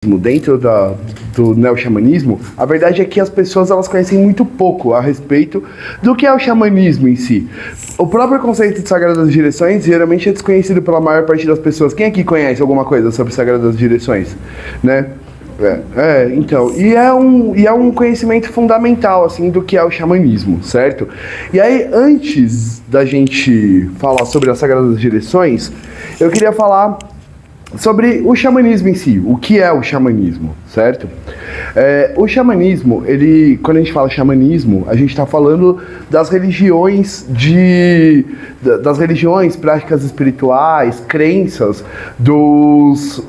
dentro do neo-xamanismo, a verdade é que as pessoas elas conhecem muito pouco a respeito do que é o xamanismo em si. O próprio conceito de Sagradas Direções geralmente é desconhecido pela maior parte das pessoas. Quem aqui conhece alguma coisa sobre Sagradas Direções? Né? Então, e é um conhecimento fundamental, assim, do que é o xamanismo, certo? E aí, antes da gente falar sobre as Sagradas Direções, eu queria falar sobre o xamanismo em si, o que é o xamanismo, certo? O xamanismo, quando a gente fala xamanismo, a gente está falando das religiões, práticas espirituais, crenças dos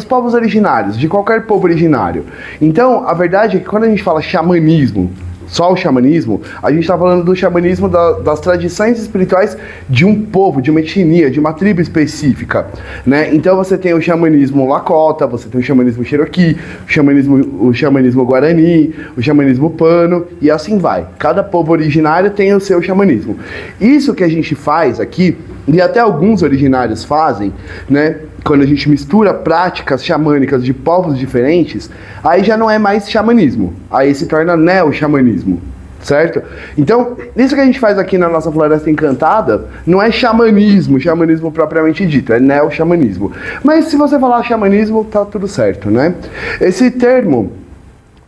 povos originários, de qualquer povo originário. Então, a verdade é que quando a gente fala xamanismo, só o xamanismo, a gente está falando do xamanismo das tradições espirituais de um povo, de uma etnia, de uma tribo específica, né? Então você tem o xamanismo Lakota, você tem o xamanismo Cherokee, o xamanismo Guarani, o xamanismo Pano, e assim vai. Cada povo originário tem o seu xamanismo. Isso que a gente faz aqui, e até alguns originários fazem, né? Quando a gente mistura práticas xamânicas de povos diferentes, aí já não é mais xamanismo, aí se torna neo-xamanismo, certo? Então, isso que a gente faz aqui na nossa Floresta Encantada não é xamanismo propriamente dito, é neo-xamanismo. Mas se você falar xamanismo, tá tudo certo, né? Esse termo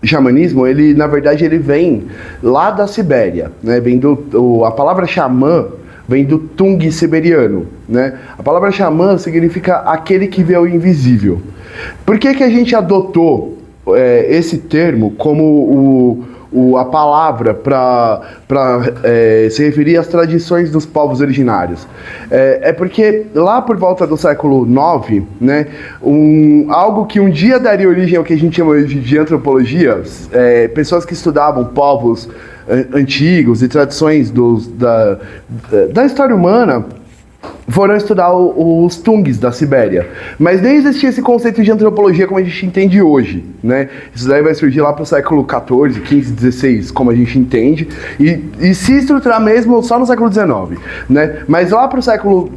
xamanismo, ele na verdade ele vem lá da Sibéria, né? A palavra xamã vem do Tung siberiano, né? A palavra xamã significa aquele que vê o invisível. Por que a gente adotou esse termo como a palavra para se referir às tradições dos povos originários? Porque lá por volta do século IX, né, algo que um dia daria origem ao que a gente chama hoje de antropologia, pessoas que estudavam povos antigos e tradições da história humana foram estudar os Tungs da Sibéria. Mas nem existia esse conceito de antropologia como a gente entende hoje, né? Isso daí vai surgir lá para o século XIV, XV, XVI, como a gente entende, e se estruturar mesmo só no século XIX, né? Mas lá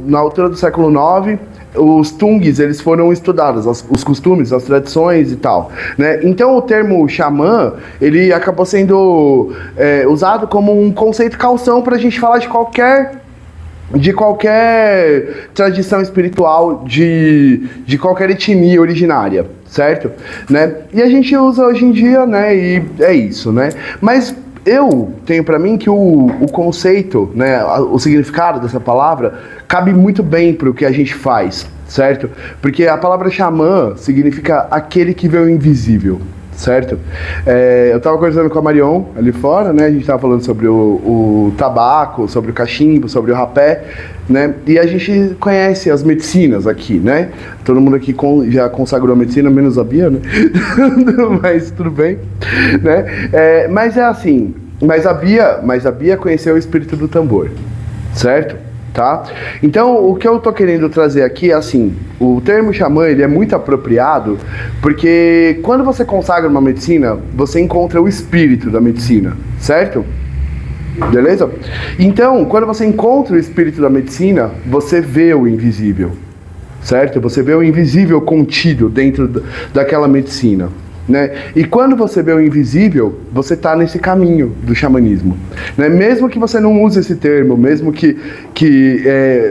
na altura do século IX, os Tungs, eles foram estudados, os costumes, as tradições e tal, né? Então o termo xamã, ele acabou sendo usado como um conceito calção para a gente falar de qualquer tradição espiritual de qualquer etnia originária, certo? Né? E a gente usa hoje em dia, né? E é isso, né? Mas eu tenho para mim que o conceito, né, o significado dessa palavra cabe muito bem para o que a gente faz, certo? Porque a palavra xamã significa aquele que vê o invisível, certo? Eu estava conversando com a Marion ali fora, né? A gente estava falando sobre o tabaco, sobre o cachimbo, sobre o rapé, né? E a gente conhece as medicinas aqui, né? Todo mundo aqui já consagrou a medicina, menos a Bia, né? Mas tudo bem, né? Mas é assim, mas a Bia conheceu o espírito do tambor, certo? Tá? Então, o que eu tô querendo trazer aqui é assim, o termo xamã, ele é muito apropriado porque quando você consagra uma medicina, você encontra o espírito da medicina, certo? Beleza? Então, quando você encontra o espírito da medicina, você vê o invisível, certo? Você vê o invisível contido dentro daquela medicina, né? E quando você vê o invisível, você está nesse caminho do xamanismo, né? Mesmo que você não use esse termo, mesmo que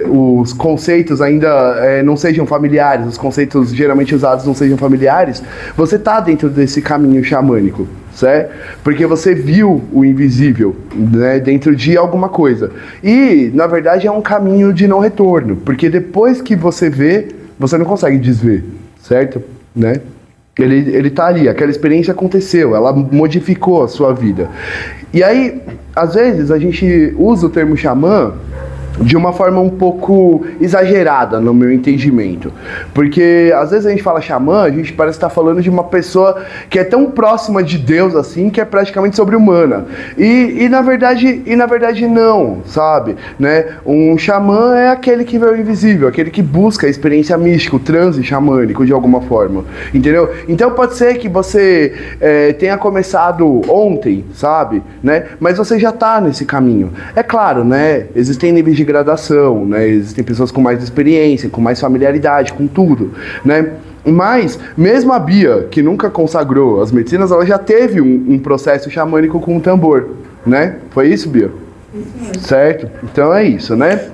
os conceitos ainda não sejam familiares, os conceitos geralmente usados não sejam familiares, você está dentro desse caminho xamânico, certo? Porque você viu o invisível, né, dentro de alguma coisa. E, na verdade, é um caminho de não retorno, porque depois que você vê, você não consegue desver, certo? Né? Ele tá ali, aquela experiência aconteceu, ela modificou a sua vida. E aí, às vezes, a gente usa o termo xamã de uma forma um pouco exagerada, no meu entendimento. Porque, às vezes, a gente fala xamã, a gente parece estar falando de uma pessoa que é tão próxima de Deus, assim, que é praticamente sobre-humana. E na verdade, não, sabe? Né? Um xamã é aquele que vê o invisível, aquele que busca a experiência mística, o transe xamânico, de alguma forma. Entendeu? Então, pode ser que você tenha começado ontem, sabe? Né? Mas você já está nesse caminho. É claro, né? Existem níveis de gradação, né? Existem pessoas com mais experiência, com mais familiaridade, com tudo, né? Mas, mesmo a Bia, que nunca consagrou as medicinas, ela já teve um processo xamânico com o tambor, né? Foi isso, Bia? Isso mesmo. Certo? Então é isso, né?